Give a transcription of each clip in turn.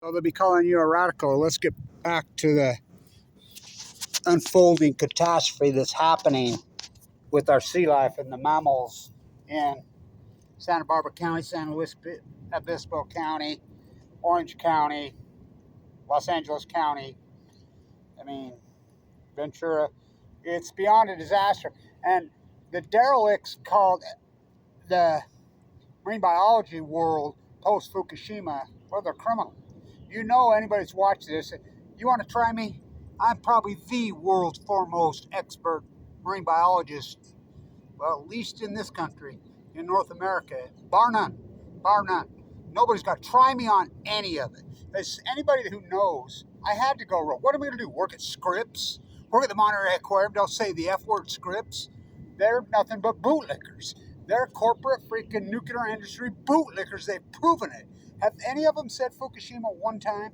So they'll be calling you a radical. Let's get back to the unfolding catastrophe that's happening with our sea life and the mammals in Santa Barbara County, San Luis Obispo County, Orange County, Los Angeles County. I mean, Ventura. It's beyond a disaster. And the derelicts called the marine biology world post Fukushima, well, they're criminal. You know, anybody that's watched this, you want to try me? I'm probably the world's foremost expert marine biologist, well, at least in this country, in North America, bar none, bar none. Nobody's got to try me on any of it. As anybody who knows, I had to go rogue. What am I going to do? Work at Scripps? Work at the Monterey Aquarium? Don't say the F word, Scripps. They're nothing but bootlickers. They're corporate freaking nuclear industry bootlickers. They've proven it. Have any of them said Fukushima one time?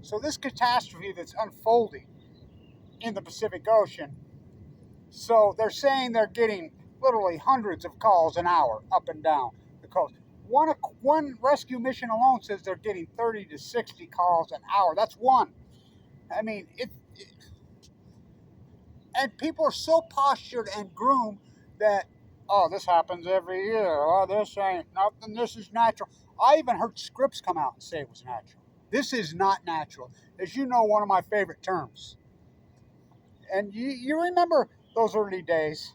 So this catastrophe that's unfolding in the Pacific Ocean, so they're saying they're getting literally hundreds of calls an hour up and down the coast. One rescue mission alone says they're getting 30 to 60 calls an hour. That's one. I mean, and people are so postured and groomed that, oh, this happens every year. Oh, this ain't nothing. This is natural. I even heard Scripps come out and say it was natural. This is not natural. As you know, one of my favorite terms. And you remember those early days,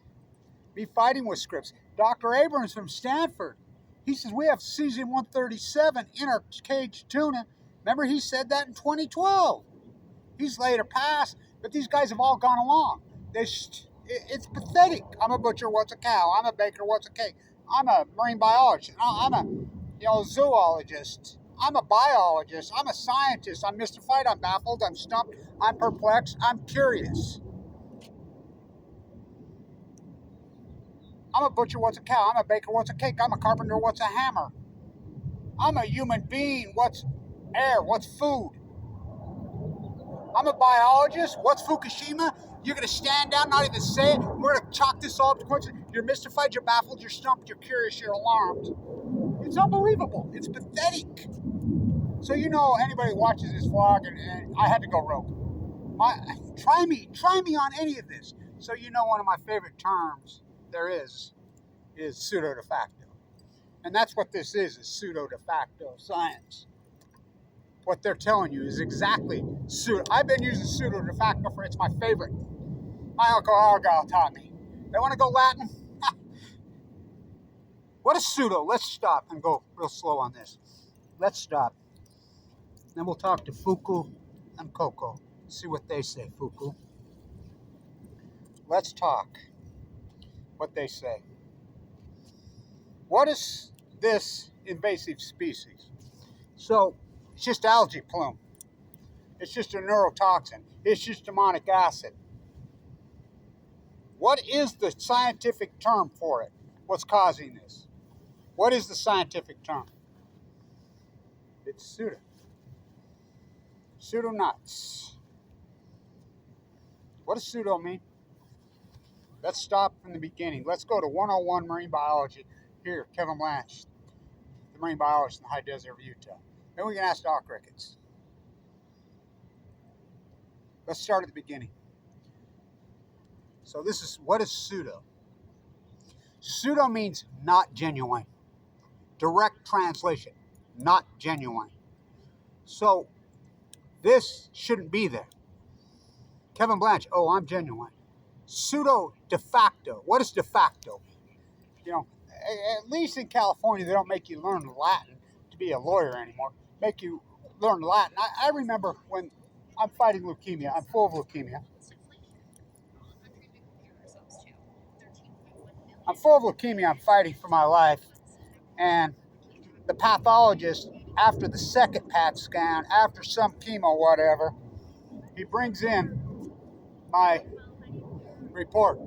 me fighting with Scripps. Dr. Abrams from Stanford, he says, we have cesium 137 in our caged tuna. Remember, he said that in 2012. He's later passed, but these guys have all gone along. It's pathetic. I'm a butcher, what's a cow? I'm a baker, what's a cake? I'm a marine biologist. I'm a zoologist. I'm a biologist. I'm a scientist. I'm mystified. I'm baffled. I'm stumped. I'm perplexed. I'm curious. I'm a butcher, what's a cow? I'm a baker, what's a cake? I'm a carpenter, what's a hammer? I'm a human being, what's air? What's food? I'm a biologist, what's Fukushima? You're going to stand down, not even say it? We're going to chalk this all up to coincidence. You're mystified, you're baffled, you're stumped, you're curious, you're alarmed. It's unbelievable. It's pathetic. So you know, anybody watches this vlog, and I had to go rogue. Try me on any of this. So you know, one of my favorite terms there is pseudo de facto. And that's what this is pseudo de facto science. What they're telling you is exactly pseudo. I've been using pseudo de facto for it's my favorite. My Uncle Argyle taught me. They want to go Latin? What is pseudo? Let's stop and go real slow on this. Let's stop. Then we'll talk to Fuku and Coco. See what they say, Fuku. Let's talk what they say. What is this invasive species? So, it's just algae plume. It's just a neurotoxin. It's just ammonic acid. What is the scientific term for it? What's causing this? What is the scientific term? It's pseudo. Pseudo nuts. What does pseudo mean? Let's stop from the beginning. Let's go to 101 Marine Biology. Here, Kevin Blanche, the marine biologist in the high desert of Utah. Then we can ask Doc Ricketts. Let's start at the beginning. So what is pseudo? Pseudo means not genuine. Direct translation, not genuine. So this shouldn't be there. Kevin Blanche, oh, I'm genuine. Pseudo de facto. What is de facto? You know, at least in California, they don't make you learn Latin to be a lawyer anymore. Make you learn Latin. I remember when I'm fighting leukemia. I'm full of leukemia. I'm full of leukemia. I'm fighting for my life. And the pathologist, after the second PAT scan, after some chemo, whatever, he brings in my report.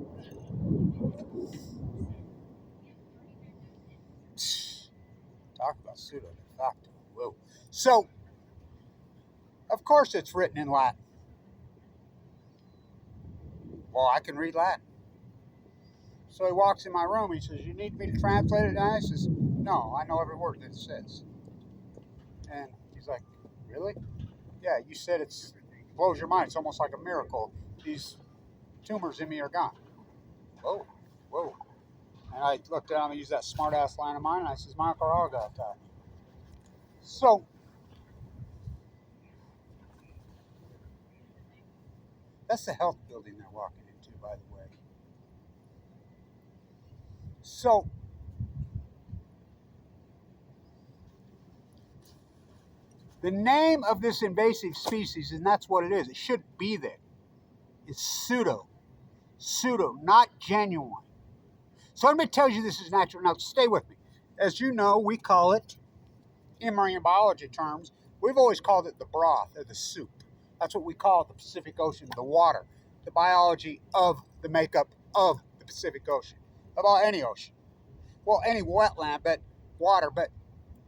Talk about pseudo de facto. Whoa. So, of course it's written in Latin. Well, I can read Latin. So he walks in my room. He says, you need me to translate it? And I says, no, I know every word that it says. And he's like, Really? Yeah, you said it blows your mind. It's almost like a miracle. These tumors in me are gone. Whoa, whoa. And I looked at him and used that smart ass line of mine, and I says, my Uncle Earl got that. So, that's the health building they're walking into, by the way. So, the name of this invasive species, and that's what it is, it should be there, is pseudo. Pseudo, not genuine. So everybody tells you this is natural. Now, stay with me. As you know, we call it, in marine biology terms, we've always called it the broth or the soup. That's what we call the Pacific Ocean, the water, the biology of the makeup of the Pacific Ocean, about any ocean. Well, any wetland, but water, but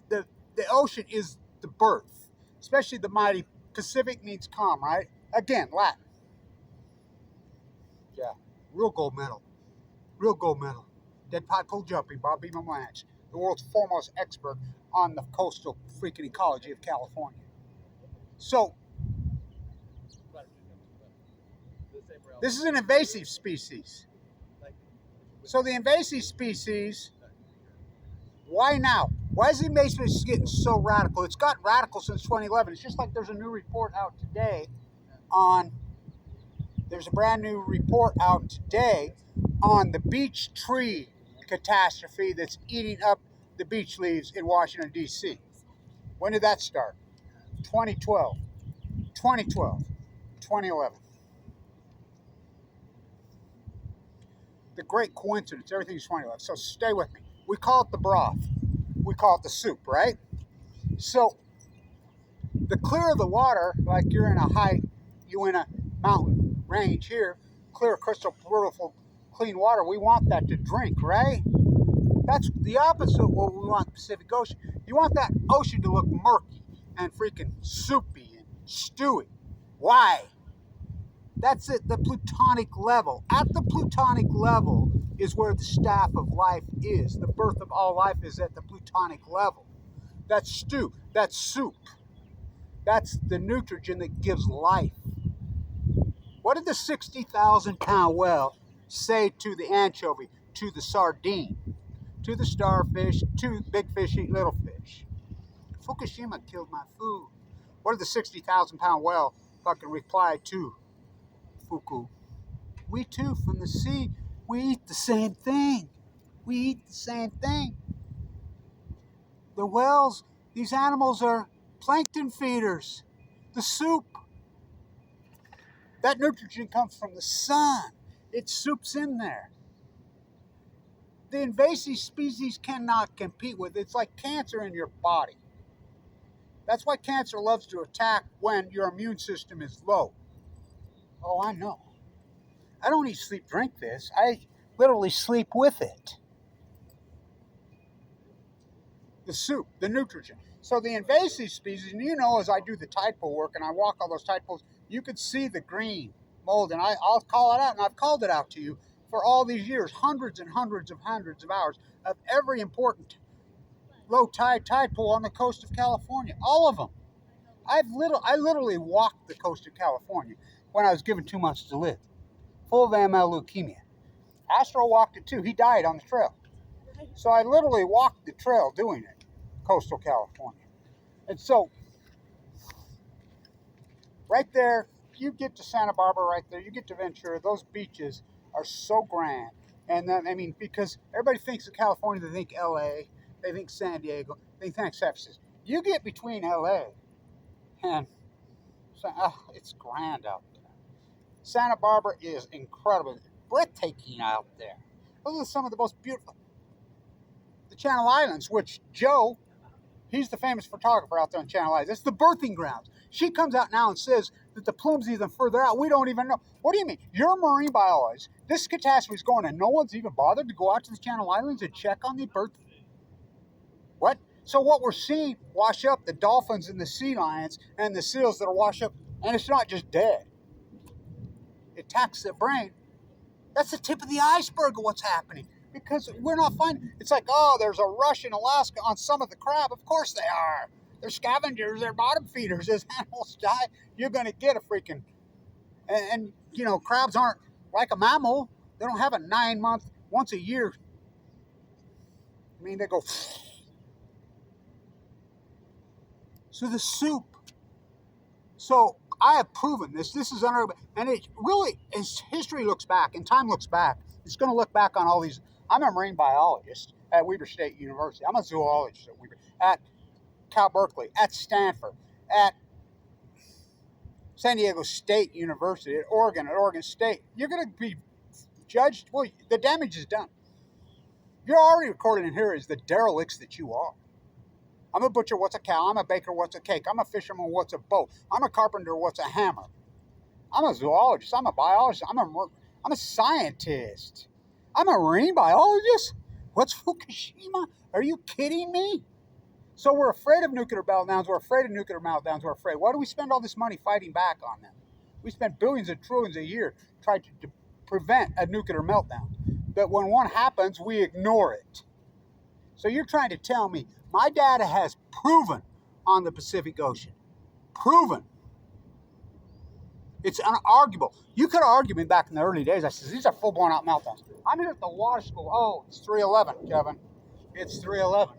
the ocean is the birth, especially the mighty Pacific means calm, right? Again, Latin. Yeah, real gold medal. Real gold medal. Dead pot pool jumping, Bob Beeman Blanche, the world's foremost expert on the coastal freaking ecology of California. So, this is an invasive species. So the invasive species, why now? Why is the invasive species getting so radical? It's gotten radical since 2011. It's just like there's a new report out today there's a brand new report out today on the beech tree catastrophe that's eating up the beech leaves in Washington, D.C. When did that start? 2012, 2012, 2011. The great coincidence, everything's 2011. So stay with me. We call it the broth. We call it the soup, right? So the clearer the water, like you're in a mountain range here, clear, crystal, beautiful, clean water, we want that to drink, right? That's the opposite of what we want in the Pacific Ocean. You want that ocean to look murky and freaking soupy and stewy. Why? That's at the plutonic level. At the plutonic level is where the staff of life is. The birth of all life is at the plutonic level. That's stew. That's soup. That's the nutrient that gives life. What did the 60,000-pound whale say to the anchovy, to the sardine, to the starfish, to big fish eat little fish? Fukushima killed my food. What did the 60,000-pound whale fucking reply to Fuku? We too, from the sea, we eat the same thing. We eat the same thing. The whales, these animals are plankton feeders. The soup, that nitrogen comes from the sun. It soups in there. The invasive species cannot compete with it. It's like cancer in your body. That's why cancer loves to attack when your immune system is low. Oh, I know. I don't eat, sleep, drink this. I literally sleep with it. The soup, the nutrient. So the invasive species, and you know, as I do the tide pool work and I walk all those tide pools, you could see the green mold, and I'll call it out, and I've called it out to you for all these years, hundreds and hundreds of hours of every important low tide pool on the coast of California, all of them. I literally walked the coast of California when I was given 2 months to live, full of AML leukemia. Astro walked it too. He died on the trail. So I literally walked the trail doing it, coastal California. And so, right there, you get to Santa Barbara right there, you get to Ventura, those beaches are so grand. And then, I mean, because everybody thinks of California, they think LA, they think San Diego, they think San Francisco. You get between LA and it's grand out there. Santa Barbara is incredible, breathtaking out there. Those are some of the most beautiful. The Channel Islands, which Joe, he's the famous photographer out there on Channel Islands. It's the birthing grounds. She comes out now and says that the plume's even further out. We don't even know. What do you mean? You're a marine biologist. This catastrophe is going and no one's even bothered to go out to the Channel Islands and check on the birth. What? So what we're seeing wash up the dolphins and the sea lions and the seals that are wash up, and it's not just dead. It attacks the brain. That's the tip of the iceberg of what's happening. Because we're not finding, it's like, oh, there's a rush in Alaska on some of the crab. Of course they are. They're scavengers. They're bottom feeders. As animals die, you're going to get a freaking... And, you know, crabs aren't like a mammal. They don't have a 9-month, once a year. I mean, they go... So the soup. So I have proven this. This is unheard of. And it really, as history looks back and time looks back, it's going to look back on all these. I'm a marine biologist at Weber State University. I'm a zoologist at Weber, at Cal Berkeley, at Stanford, at San Diego State University, at Oregon State. You're going to be judged. Well, the damage is done. You're already recorded in here as the derelicts that you are. I'm a butcher, what's a cow? I'm a baker, what's a cake? I'm a fisherman, what's a boat? I'm a carpenter, what's a hammer? I'm a zoologist, I'm a biologist, I'm a scientist. I'm a marine biologist? What's Fukushima? Are you kidding me? So we're afraid of nuclear meltdowns, we're afraid of nuclear meltdowns, we're afraid. Why do we spend all this money fighting back on them? We spend billions and trillions a year trying to prevent a nuclear meltdown. But when one happens, we ignore it. So you're trying to tell me my data has proven on the Pacific Ocean. Proven. It's unarguable. You could argue me back in the early days. I said, these are full-blown out meltdowns. I'm here at the water school. Oh, it's 311, Kevin. It's 311.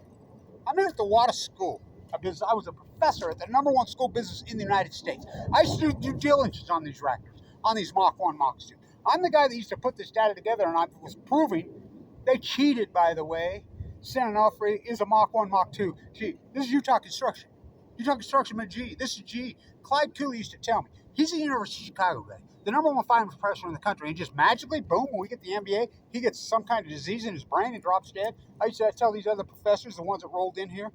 I'm here at the water school because I was a professor at the #1 school business in the United States. I used to do due diligence on these reactors, on these Mach 1, Mach 2. I'm the guy that used to put this data together, and I was proving they cheated, by the way. San Onofre is a Mach 1, Mach 2. Gee, this is Utah Construction. Utah Construction, but G. This is G. Clyde Cooley used to tell me. He's a University of Chicago guy. The #1 finance professor in the country. And just magically, boom, when we get the MBA, he gets some kind of disease in his brain and drops dead. I used to tell these other professors, the ones that rolled in here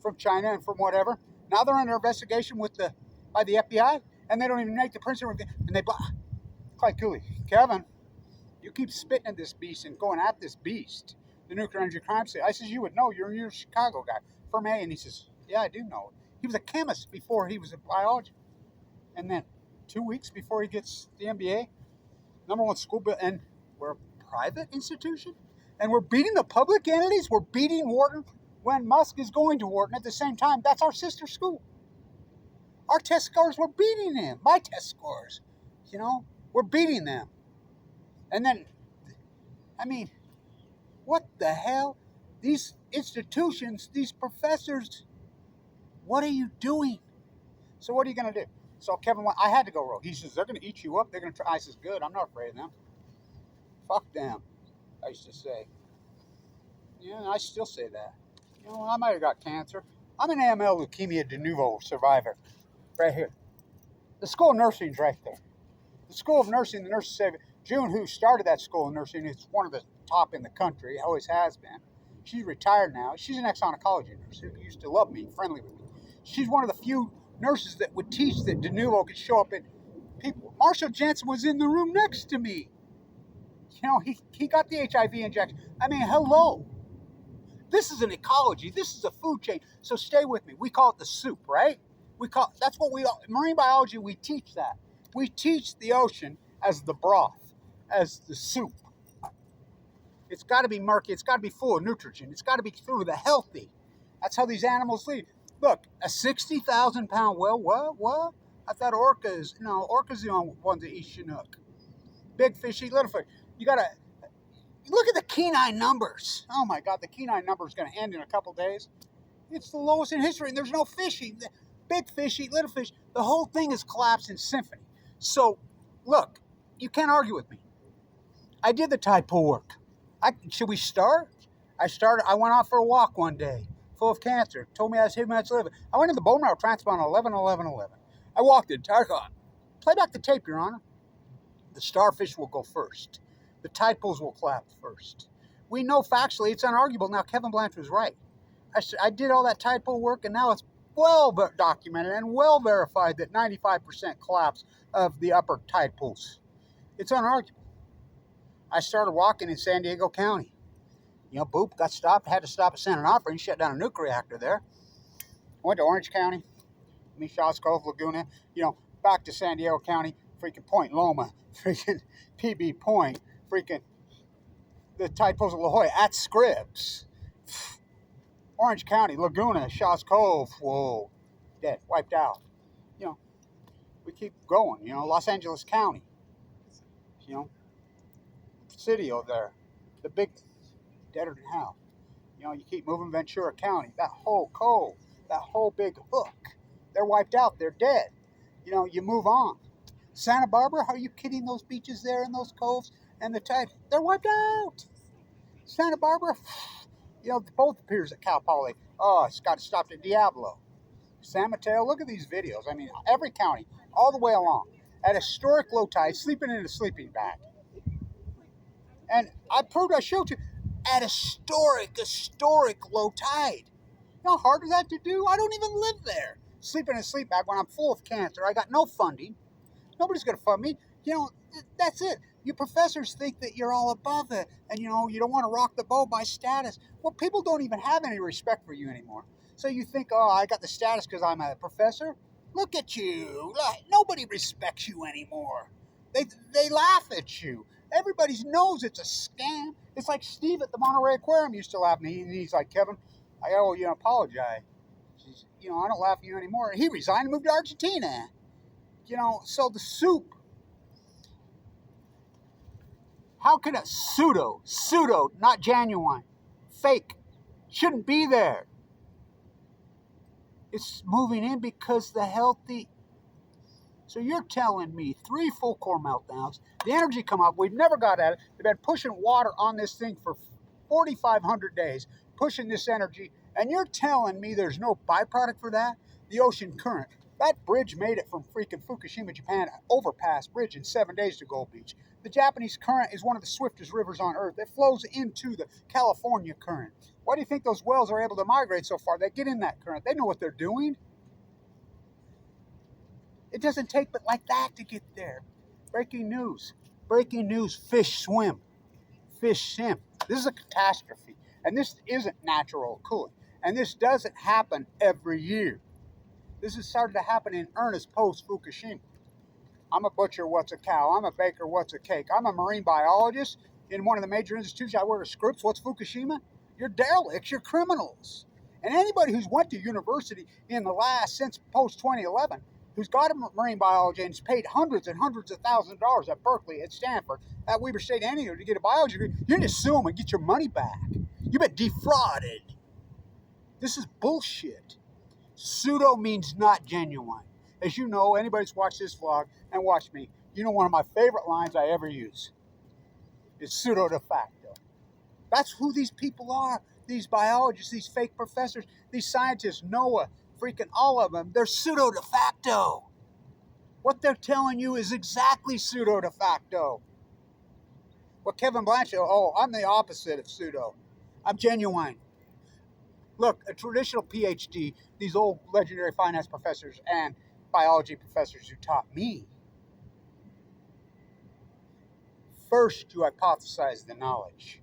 from China and from whatever. Now they're under investigation by the FBI, and they don't even make the principal. And they Clyde Cooley, Kevin, you keep spitting at this beast and going at this beast. The nuclear energy crime city. I says, you would know, you're a Chicago guy. From A, and he says, yeah, I do know. He was a chemist before he was a biologist. And then 2 weeks before he gets the MBA, #1 school, and we're a private institution? And we're beating the public entities? We're beating Wharton when Musk is going to Wharton at the same time. That's our sister school. Our test scores, we're beating them. My test scores, we're beating them. And then, I mean, what the hell? These institutions, these professors, what are you doing? So what are you going to do? So Kevin, I had to go rogue. He says, they're going to eat you up. They're going to try. I says, good. I'm not afraid of them. Fuck them, I used to say. Yeah, I still say that. I might have got cancer. I'm an AML leukemia de novo survivor. Right here. The School of Nursing's right there. The School of Nursing, the Nurses Save It. June, who started that School of Nursing, is one of the top in the country, always has been. She's retired now. She's an ex-oncology nurse who used to love me, friendly with me. She's one of the few nurses that would teach that de novo could show up in people. Marshall Jensen was in the room next to me. He got the HIV injection. I mean, hello. This is an ecology. This is a food chain. So stay with me. We call it the soup, right? That's what marine biology, we teach that. We teach the ocean as the broth, as the soup. It's got to be murky. It's got to be full of nutrition. It's got to be through the healthy. That's how these animals live. Look, a 60,000-pound whale, what? I thought orcas the only ones that eat Chinook. Big fish eat little fish. You got to look at the canine numbers. Oh, my God, the canine number is going to end in a couple days. It's the lowest in history, and there's no fishing. Big fish eat little fish. The whole thing is collapsed in symphony. So, look, you can't argue with me. I did the tide pool work. Should we start? I went out for a walk one day, full of cancer. Told me I was 2 minutes living. I went to the bone marrow transplant on 11/11/11. I walked the entire time. Play back the tape, Your Honor. The starfish will go first. The tide pools will collapse first. We know factually, it's unarguable. Now, Kevin Blanchard was right. I did all that tide pool work, and now it's well documented and well verified that 95% collapse of the upper tide pools. It's unarguable. I started walking in San Diego County. Boop, got stopped, had to stop at San Onofre and shut down a nuclear reactor there. I went to Orange County, Shots Cove, Laguna, back to San Diego County, freaking Point Loma, freaking PB Point, freaking the tide pools of La Jolla at Scripps. Orange County, Laguna, Shaw's Cove, whoa, dead, wiped out. You know, we keep going. You know, Los Angeles County, you know, city over there, the big, deader than hell. You know, you keep moving Ventura County, that whole cove, that whole big hook, they're wiped out, they're dead. You know, you move on. Santa Barbara, are you kidding? Those beaches there and those coves and the tide, they're wiped out. Santa Barbara, you know, both appears at Cal Poly. Oh, it's got to stop at Diablo. San Mateo, look at these videos. I mean, every county, all the way along, at historic low tide, sleeping in a sleeping bag. And I showed you, at historic low tide. You know how hard is that to do? I don't even live there. Sleeping in a sleep bag when I'm full of cancer. I got no funding. Nobody's going to fund me. You know, that's it. You professors think that you're all above it and, you know, you don't want to rock the boat by status. Well, people don't even have any respect for you anymore. So you think, oh, I got the status because I'm a professor? Look at you. Nobody respects you anymore. They laugh at you. Everybody knows it's a scam. It's like Steve at the Monterey Aquarium used to laugh at me. And he's like, Kevin, I owe you an apology. You know, I don't laugh at you anymore. He resigned and moved to Argentina. You know, so the soup. How could a pseudo, not genuine, fake, shouldn't be there? It's moving in because the healthy. So you're telling me 3 full core meltdowns, the energy come up, we've never got at it. They've been pushing water on this thing for 4,500 days, pushing this energy, and you're telling me there's no byproduct for that? The ocean current. That bridge made it from freaking Fukushima, Japan, overpass bridge in 7 days to Gold Beach. The Japanese current is one of the swiftest rivers on earth. It flows into the California current. Why do you think those whales are able to migrate so far? They get in that current. They know what they're doing. It doesn't take but like that to get there. Breaking news. Breaking news. Fish swim. Fish sink. This is a catastrophe. And this isn't natural cooling. And this doesn't happen every year. This has started to happen in earnest post-Fukushima. I'm a butcher, what's a cow? I'm a baker, what's a cake? I'm a marine biologist in one of the major institutions. I wear scripts, what's Fukushima? You're derelicts, you're criminals. And anybody who's went to university in the last, since post-2011, who's got a marine biology and has paid hundreds and hundreds of thousands of dollars at Berkeley, at Stanford, at Weber State, anywhere to get a biology degree, you need to sue them and get your money back. You've been defrauded. This is bullshit. Pseudo means not genuine. As you know, anybody who's watched this vlog and watched me, you know one of my favorite lines I ever use is pseudo de facto. That's who these people are. These biologists, these fake professors, these scientists, NOAA, freaking all of them, they're pseudo de facto. What they're telling you is exactly pseudo de facto. What Kevin Blanchard, oh, I'm the opposite of pseudo. I'm genuine. Look, a traditional PhD, these old legendary finance professors and biology professors who taught me, first you hypothesize the knowledge.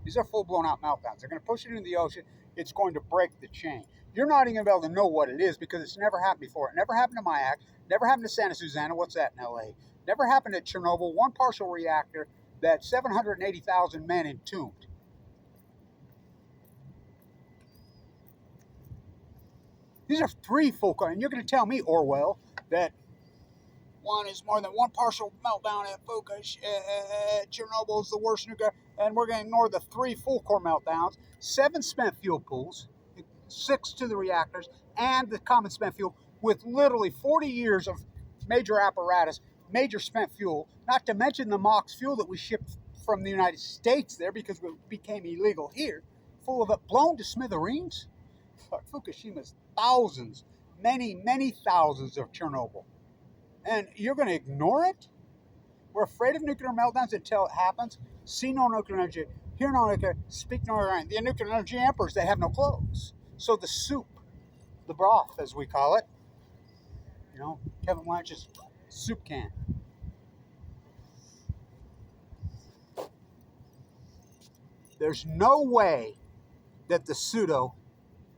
These are full blown out meltdowns. They're going to push it into the ocean. It's going to break the chain. You're not even going to be able to know what it is because it's never happened before. It never happened to Mayak. Never happened to Santa Susana. What's that in LA? Never happened at Chernobyl. One partial reactor that 780,000 men entombed. These are 3 full core, and you're going to tell me, Orwell, that one is more than one partial meltdown at Fukushima, Chernobyl is the worst nuclear, and we're going to ignore the 3 full core meltdowns, 7 spent fuel pools, 6 to the reactors, and the common spent fuel, with literally 40 years of major apparatus, major spent fuel, not to mention the MOX fuel that we shipped from the United States there because it became illegal here, full of it, blown to smithereens. Fukushima's thousands, many thousands of Chernobyl. And you're going to ignore it? We're afraid of nuclear meltdowns until it happens. See no nuclear energy, hear no nuclear, speak no nuclear. The nuclear energy emperors, they have no clothes. So the soup, the broth as we call it, you know, Kevin Blanch's soup can. There's no way that the pseudo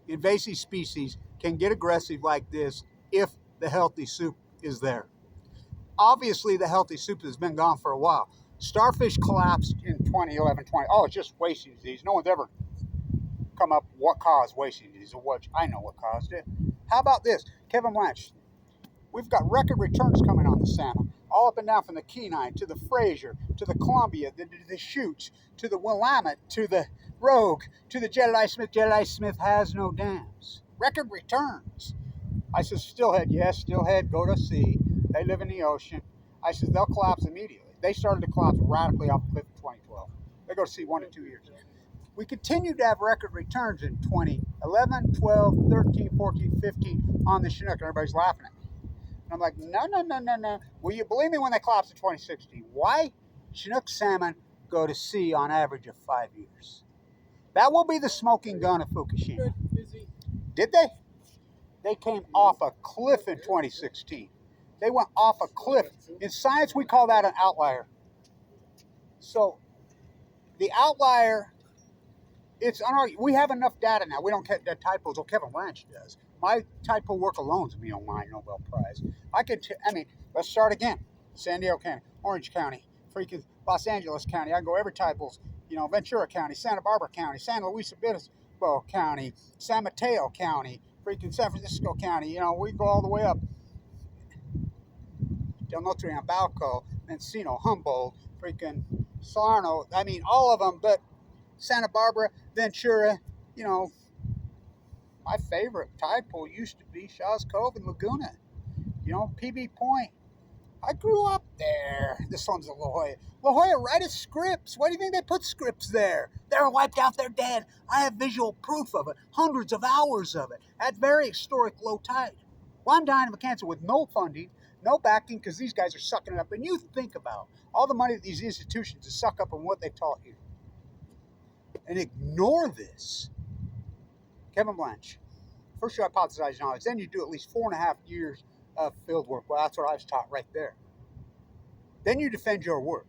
invasive species can get aggressive like this if the healthy soup is there. Obviously, the healthy soup has been gone for a while. Starfish collapsed in 2011-20. Oh, it's just waste disease. No one's ever come up what caused wasting diesel, which I know what caused it. How about this? Kevin Blanch, we've got record returns coming on the salmon, all up and down from the Kenai to the Fraser, to the Columbia, the Chutes, to the Willamette, to the Rogue, to the Jedediah Smith. Jedediah Smith has no dams. Record returns. I said, Steelhead, yes, Steelhead, go to sea. They live in the ocean. I said, they'll collapse immediately. They started to collapse radically off the cliff in 2012. They go to sea 1 to 2 years. We continued to have record returns in 2011, 12, 13, 14, 15 on the Chinook. Everybody's laughing at me. And I'm like, no. Will you believe me when they collapsed in 2016? Why? Chinook salmon go to sea on average of 5 years. That will be the smoking gun of Fukushima. Did they? They came off a cliff in 2016. They went off a cliff. In science, we call that an outlier. So the outlier, it's unarguable. We have enough data now. We don't get the typos. Well, Kevin Blanch does. My typo work alone is me on my Nobel Prize. Let's start again. San Diego County, Orange County, freaking Los Angeles County. I can go every typos. Ventura County, Santa Barbara County, San Luis Obispo County, San Mateo County, freaking San Francisco County. We go all the way up. Del Norte and Balco, Encino, Humboldt, freaking Salerno. All of them, but Santa Barbara, Ventura, my favorite typo used to be Shaw's Cove and Laguna. PB Point. I grew up there. This one's a La Jolla. La Jolla, right as Scripps. Why do you think they put Scripps there? They're wiped out, they're dead. I have visual proof of it. Hundreds of hours of it. At very historic low tide. Well, I'm dying of cancer with no funding, no backing, because these guys are sucking it up. And you think about all the money that these institutions suck up on what they've taught you. And ignore this. Kevin Blanch. First you hypothesize knowledge, then you do at least 4.5 years of field work. Well, that's what I was taught right there. Then you defend your work.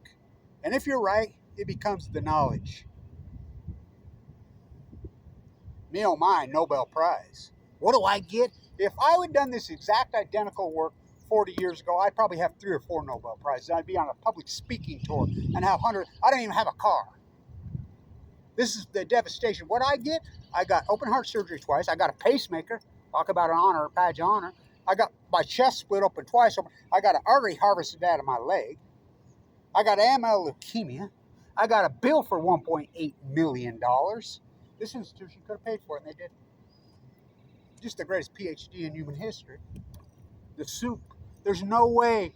And if you're right, it becomes the knowledge. Me oh my, Nobel Prize. What do I get? If I would have done this exact identical work 40 years ago, I'd probably have 3 or 4 Nobel Prizes. I'd be on a public speaking tour and have hundreds. I don't even have a car. This is the devastation. What I get? I got open heart surgery twice. I got a pacemaker. Talk about an honor, a badge of honor. I got my chest split open twice. I got an artery harvested out of my leg. I got AML leukemia. I got a bill for $1.8 million. This institution could have paid for it, and they didn't. Just the greatest PhD in human history. The soup. There's no way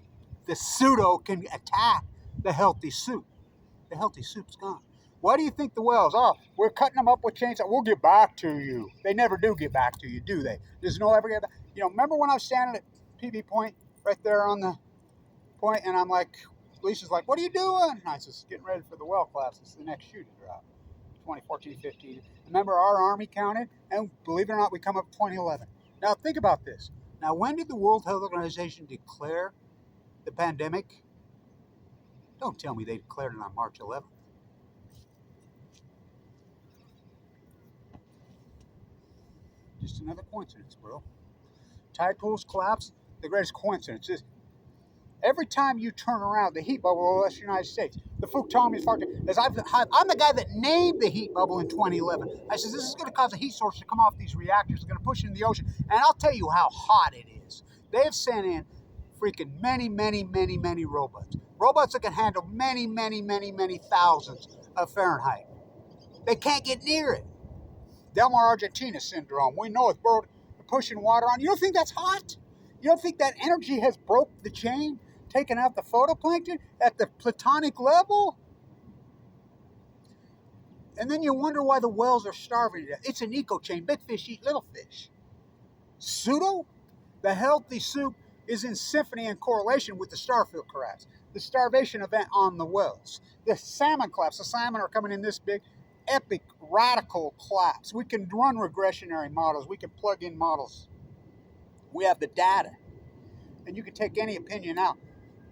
the pseudo can attack the healthy soup. The healthy soup's gone. Why do you think the whales? Oh, we're cutting them up with chainsaw. We'll get back to you. They never do get back to you, do they? There's no ever get back. Remember when I was standing at PB Point, right there on the point, and I'm like, Lisa's like, what are you doing? And I was getting ready for the whale class. It's the next shoe to drop. 2014, 15. Remember our Army counted? And believe it or not, we come up 2011. Now think about this. Now, when did the World Health Organization declare the pandemic? Don't tell me they declared it on March 11th. Just another coincidence, bro. Tide pools collapse. The greatest coincidence is every time you turn around, the heat bubble of the Western United States, the Fukushima is far. I'm the guy that named the heat bubble in 2011. I said, this is going to cause a heat source to come off these reactors. It's going to push it in the ocean. And I'll tell you how hot it is. They have sent in freaking many robots. Robots that can handle many thousands of Fahrenheit. They can't get near it. Delmar Argentina syndrome. We know it's pushing water on. You don't think that's hot? You don't think that energy has broke the chain, taken out the photoplankton at the platonic level? And then you wonder why the whales are starving to death. It's an eco chain. Big fish eat little fish. Pseudo? The healthy soup is in symphony and correlation with the starfield collapse, the starvation event on the whales, the salmon collapse. The salmon are coming in this big. Epic, radical collapse. We can run regressionary models. We can plug in models. We have the data. And you can take any opinion out.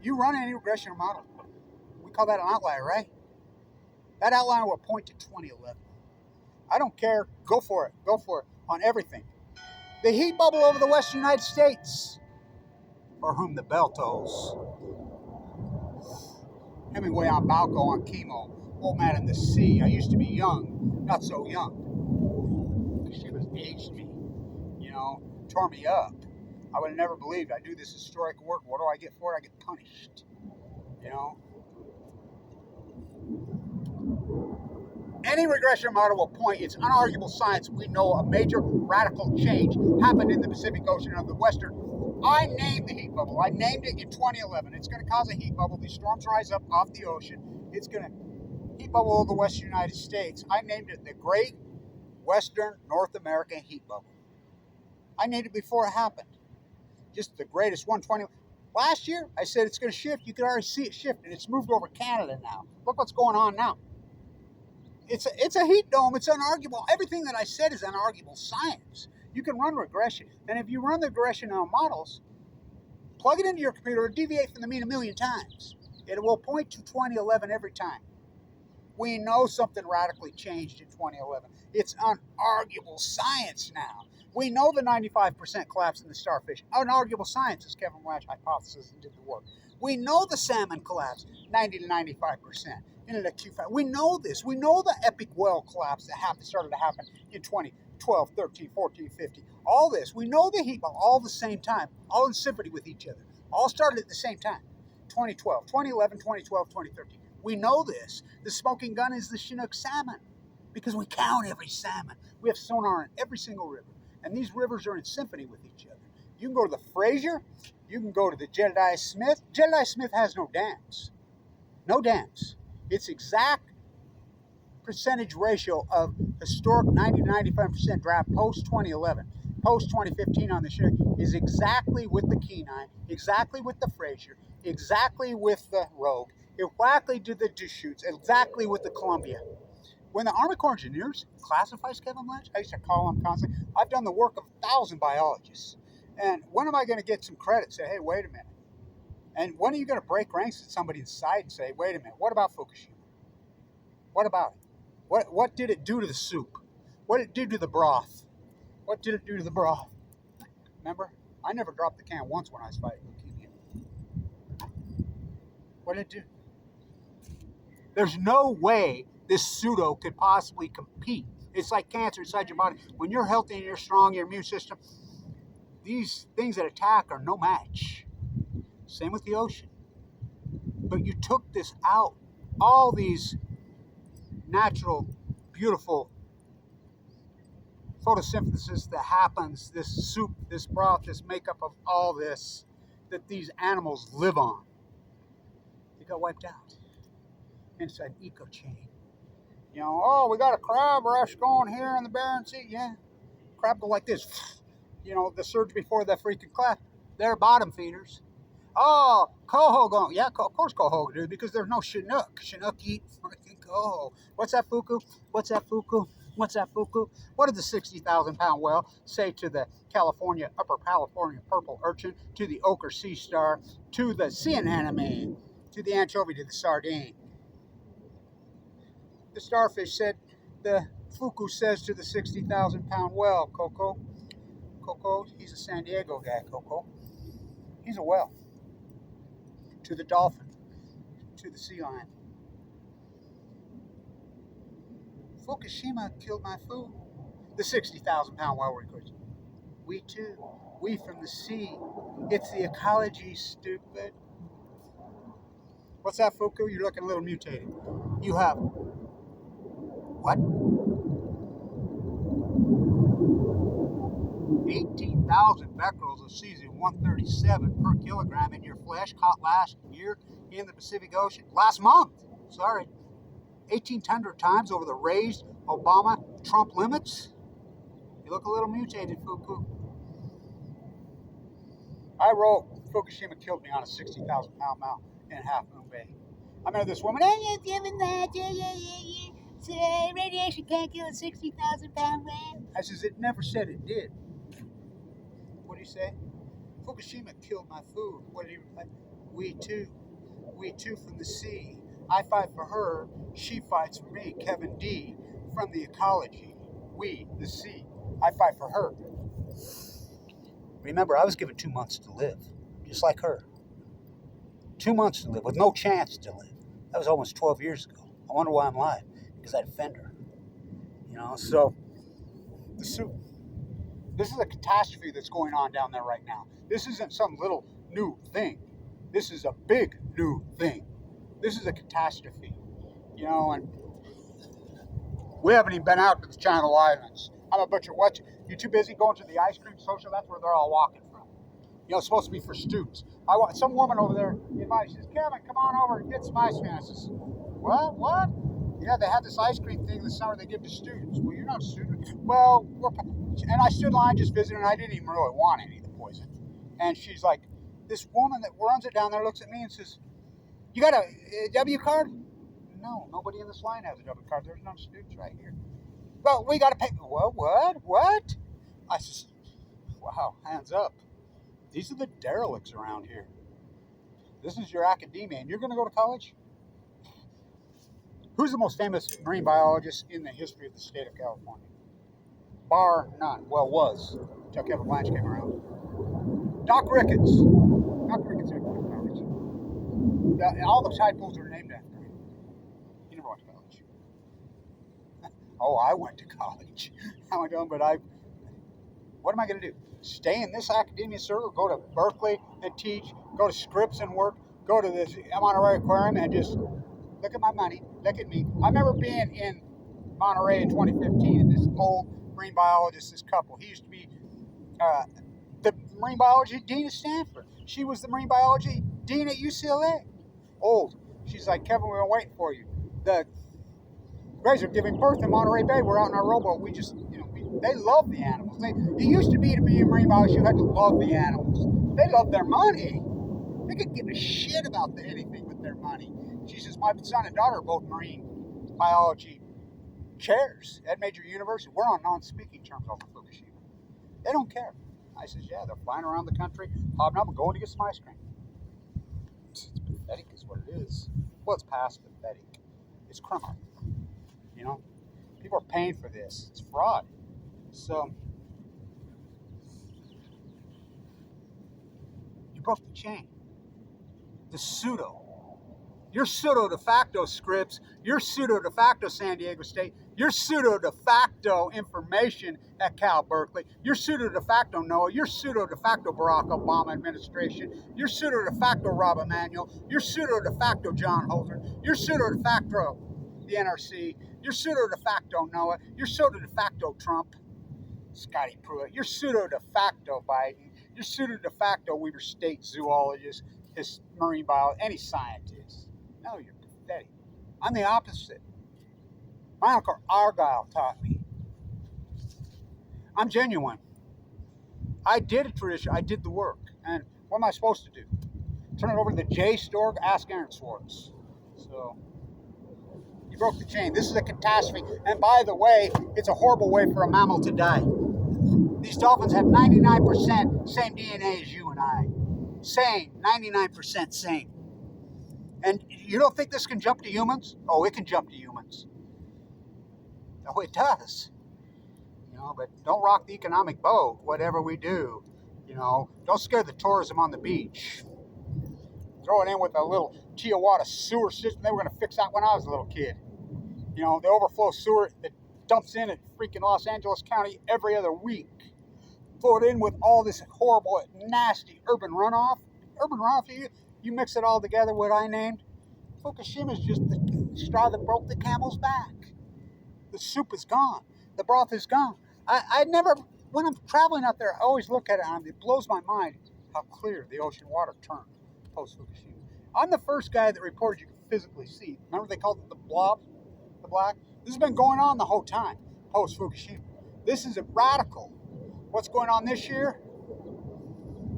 You run any regressionary model. We call that an outlier, right? That outlier will point to 2011. I don't care. Go for it. Go for it on everything. The heat bubble over the Western United States, for whom the bell tolls. Hemingway on Balco on chemo. Old man in the sea. I used to be young, not so young. aged me, tore me up. I would have never believed I do this historic work. What do I get for it? I get punished, Any regression model will point, it's unarguable science. We know a major radical change happened in the Pacific Ocean of the Western. I named the heat bubble. I named it in 2011. It's going to cause a heat bubble. These storms rise up off the ocean. It's going to heat bubble over the Western United States. I named it the Great Western North American Heat Bubble. I named it before it happened. Just the greatest 120. Last year, I said it's going to shift. You could already see it shifting. It's moved over Canada now. Look what's going on now. It's a heat dome. It's unarguable. Everything that I said is unarguable science. You can run regression. And if you run the regression on models, plug it into your computer or deviate from the mean a million times. It will point to 2011 every time. We know something radically changed in 2011. It's unarguable science now. We know the 95% collapse in the starfish. Unarguable science, as Kevin Blanch hypothesized and did the work. We know the salmon collapse, 90 to 95%. We know this. We know the epic whale collapse that started to happen in 2012, 13, 14, 15. All this. We know the heat bubble all at the same time, all in symphony with each other. All started at the same time. 2012, 2011, 2012, 2013. We know this. The smoking gun is the Chinook salmon because we count every salmon. We have sonar in every single river. And these rivers are in symphony with each other. You can go to the Fraser. You can go to the Jedediah Smith. Jedediah Smith has no dams. No dams. Its exact percentage ratio of historic 90 to 95% draft post-2011, post-2015 on the Chinook is exactly with the Kenai, exactly with the Fraser, exactly with the Rogue, exactly to the Deschutes, exactly with the Columbia. When the Army Corps of Engineers classifies Kevin Blanch, I used to call him constantly. I've done the work of 1,000 biologists. And when am I going to get some credit? Say, hey, wait a minute. And when are you going to break ranks at somebody inside and say, wait a minute, what about Fukushima? What about it? What did it do to the soup? What did it do to the broth? What did it do to the broth? Remember? I never dropped the can once when I was fighting leukemia. What did it do? There's no way this pseudo could possibly compete. It's like cancer inside your body. When you're healthy and you're strong, your immune system, these things that attack are no match. Same with the ocean. But you took this out. All these natural, beautiful photosynthesis that happens, this soup, this broth, this makeup of all this that these animals live on, it got wiped out. Inside eco chain. We got a crab rush going here in the Bering Sea. Yeah, crab go like this. The surge before that freaking clap. They're bottom feeders. Oh, coho going. Yeah, of course coho do because there's no Chinook. Chinook eat freaking coho. What's that, Fuku? What's that, Fuku? What's that, Fuku? What did the 60,000-pound whale say to the Upper California purple urchin, to the ochre sea star, to the sea anemone, to the anchovy, to the sardine? The starfish said, the Fuku says to the 60,000-pound whale, Coco, he's a San Diego guy, Coco. He's a whale. To the dolphin, to the sea lion. Fukushima killed my food. The 60,000-pound whale records. We too. We from the sea. It's the ecology, stupid. What's that, Fuku? You're looking a little mutated. You have what? 18,000 becquerels of cesium-137 per kilogram in your flesh caught last year in the Pacific Ocean. Last month, 1,800 times over the raised Obama-Trump limits. You look a little mutated, Fuku. I wrote, Fukushima killed me on a 60,000-pound mount in Half Moon Bay. I remember this woman, radiation can't kill a 60,000-pound whale. I says, it never said it did. What do you say? Fukushima killed my food. What did he reply? We too from the sea. I fight for her, she fights for me. Kevin D. from the ecology. We, the sea. I fight for her. Remember, I was given 2 months to live, just like her. 2 months to live with no chance to live. That was almost 12 years ago. I wonder why I'm alive, because I defend her. So, the soup. This is a catastrophe that's going on down there right now. This isn't some little new thing. This is a big new thing. This is a catastrophe, you know, and we haven't even been out to the Channel Islands. I'm a butcher. What? You too busy going to the ice cream social? That's where they're all walking from. You know, it's supposed to be for students. I want some woman over there invited. She says, "Kevin, come on over and get some ice cream." I says, "What? Yeah, they have this ice cream thing this summer they give to students." Well, you're not a student. Well, and I stood in line just visiting, and I didn't even really want any of the poison. And she's like, this woman that runs it down there looks at me and says, "You got a W card?" No, nobody in this line has a W card. There's no students right here. Well, we got to pay. Well, what? I says, wow, hands up. These are the derelicts around here. This is your academia, and you're going to go to college? Who's the most famous marine biologist in the history of the state of California? Bar none. Well, was, until Kevin Blanche came around. Doc Ricketts. Doc Ricketts never went to college. All the tadpoles are named after him. He never went to college. Oh, I went to college. What am I going to do? Stay in this academia circle, go to Berkeley and teach, go to Scripps and work, go to this Monterey Aquarium and just look at my money, look at me. I remember being in Monterey in 2015 and this old marine biologist, this couple, he used to be the marine biology dean at Stanford. She was the marine biology dean at UCLA. Old. She's like, "Kevin, we're waiting for you. The Grays are giving birth in Monterey Bay. We're out in our rowboat. We just, they love the animals. It used to be a marine biologist, you had to love the animals. They love their money. They could give a shit about anything with their money." She says, "My son and daughter are both marine biology chairs at major university. We're on non-speaking terms over Fukushima. They don't care." I says, "Yeah, they're flying around the country, hobnobbing, going to get some ice cream." It's pathetic is what it is. Well, it's past pathetic. It's criminal. You know, people are paying for this. It's fraud. So, you broke the chain. The pseudo. You're pseudo de facto Scripps. You're pseudo de facto San Diego State. You're pseudo de facto information at Cal Berkeley. You're pseudo de facto NOAA. You're pseudo de facto Barack Obama administration. You're pseudo de facto Rob Emanuel. You're pseudo de facto John Holder. You're pseudo de facto the NRC. You're pseudo de facto NOAA. You're pseudo de facto Trump. Scotty Pruitt. You're pseudo de facto Biden. You're pseudo de facto Weber State zoologist, his marine biologist, any scientist. No, you're pathetic. I'm the opposite. My Uncle Argyle taught me. I'm genuine. I did a tradition. I did the work. And what am I supposed to do? Turn it over to the J store? Ask Aaron Swartz. So, you broke the chain. This is a catastrophe. And by the way, it's a horrible way for a mammal to die. These dolphins have 99% same DNA as you and I. Same. 99% same. And you don't think this can jump to humans? Oh, it can jump to humans. Oh, it does. But don't rock the economic boat, whatever we do. Don't scare the tourism on the beach. Throw it in with a little Tijuana sewer system. They were going to fix that when I was a little kid. The overflow sewer that dumps in at freaking Los Angeles County every other week. Throw it in with all this horrible, nasty urban runoff. Urban runoff, you mix it all together, what I named. Fukushima is just the straw that broke the camel's back. The soup is gone. The broth is gone. I never, when I'm traveling out there, I always look at it and it blows my mind how clear the ocean water turned post-Fukushima. I'm the first guy that reported you could physically see. Remember they called it the blob, the black? This has been going on the whole time post-Fukushima. This is a radical. What's going on this year?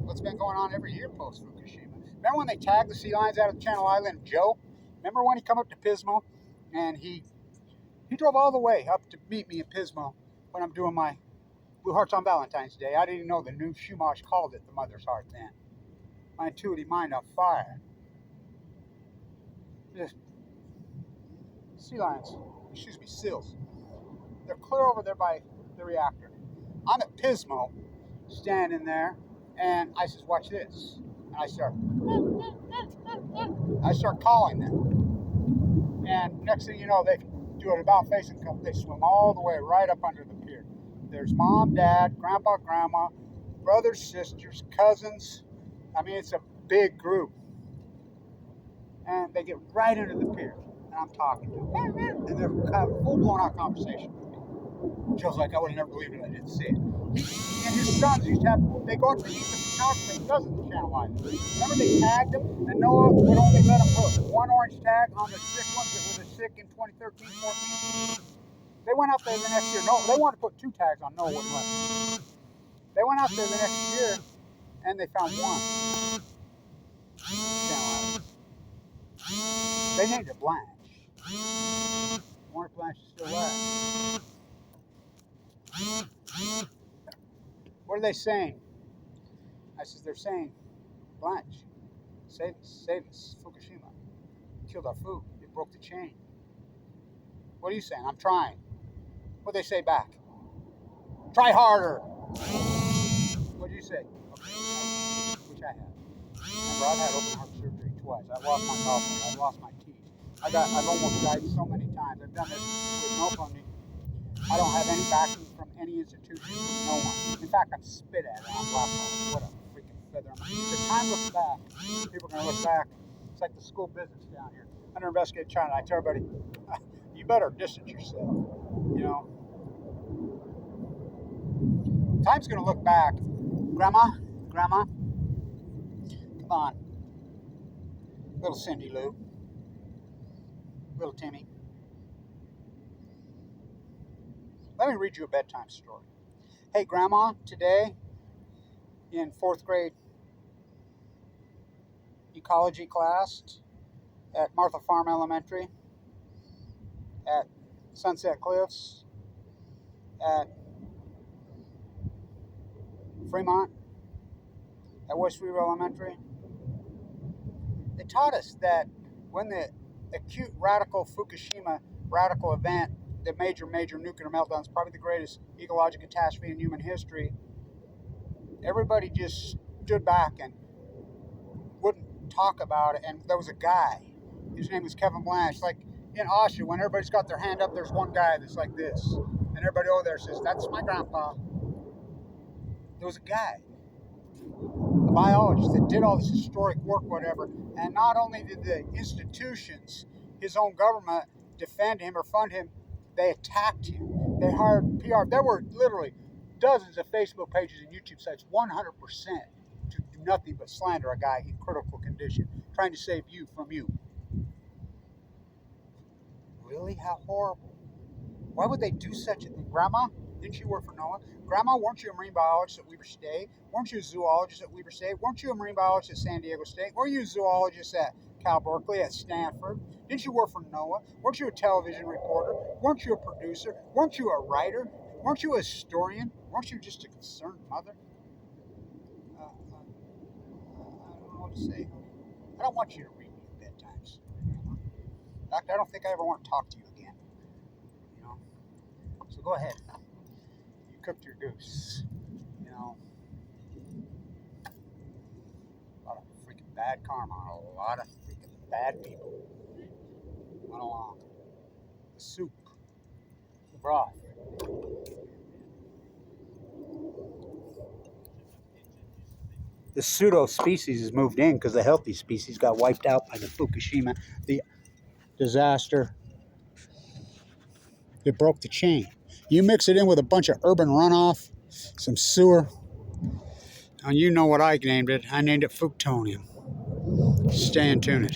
What's been going on every year post-Fukushima? Remember when they tagged the sea lions out of Channel Island, Joe? Remember when he come up to Pismo and he drove all the way up to meet me in Pismo when I'm doing my Blue Hearts on Valentine's Day. I didn't even know the new Chumash called it the Mother's Heart then. My intuitive mind on fire. Just sea lions, seals. They're clear over there by the reactor. I'm at Pismo, standing there, and I says, "Watch this." And I start calling them. And next thing you know, they do an about face and come. They swim all the way right up under the pier. There's mom, dad, grandpa, grandma, brothers, sisters, cousins. I mean, it's a big group. And they get right into the pier. And I'm talking to them. And they're having a full-blown out conversation with me. Joe's like, I would have never believed it. I didn't see it. He and his sons used to have, they go out to eat the photographer. He doesn't channel either. Remember they tagged him? And Noah would only let him put one orange tag on the sick ones that were the sick in 2013, 14. They went out there the next year. No, they wanted to put 2 tags on. Noah wouldn't let them. They went out there the next year and they found one. They named it Blanche. I wonder if Blanche is still alive. What are they saying? I says, they're saying, Blanche, save us, Fukushima. Killed our food. It broke the chain. What are you saying? I'm trying. What do they say back? Try harder. What do you say? Okay. Which I have. Remember, I've had open heart surgery twice. I've lost my gallbladder. I've lost my teeth. I've almost died so many times. I've done this with no funding. I don't have any backing from any institution, from no one. In fact, I'm spit at and I'm blackballed. What a freaking feather. The time looks back. People are going to look back. It's like the school business down here. Under investigated China. I tell everybody, you better distance yourself. You know. Time's going to look back. Grandma, come on. Little Cindy Lou. Little Timmy. Let me read you a bedtime story. Hey, Grandma, today in 4th grade ecology class at Martha Farm Elementary, at Sunset Cliffs, at Fremont, at West Weaver Elementary, they taught us that when the acute radical Fukushima radical event, the major nuclear meltdown, is probably the greatest ecological catastrophe in human history, everybody just stood back and wouldn't talk about it. And there was a guy, his name was Kevin Blanche. Like in Austria, when everybody's got their hand up, there's one guy that's like this. And everybody over there says, that's my grandpa. There was a guy, a biologist, that did all this historic work, whatever. And not only did the institutions, his own government, defend him or fund him, they attacked him. They hired PR. There were literally dozens of Facebook pages and YouTube sites, 100% to do nothing but slander a guy in critical condition, trying to save you from you. Really? How horrible. Why would they do such a thing? Grandma, didn't you work for NOAA? Grandma, weren't you a marine biologist at Weber State? Weren't you a zoologist at Weber State? Weren't you a marine biologist at San Diego State? Weren't you a zoologist at Cal Berkeley, at Stanford? Didn't you work for NOAA? Weren't you a television reporter? Weren't you a producer? Weren't you a writer? Weren't you a historian? Weren't you just a concerned mother? I don't know what to say. I don't want you to read me at bedtimes. In fact, I don't think I ever want to talk to you again. You know? So go ahead. You cooked your goose. You know? A lot of freaking bad karma on a lot of freaking bad people. Went along. The soup. The broth. The pseudo species has moved in because the healthy species got wiped out by the Fukushima, the disaster that broke the chain. You mix it in with a bunch of urban runoff, some sewer, and you know what I named it. I named it Fuktonium. Stay in tune.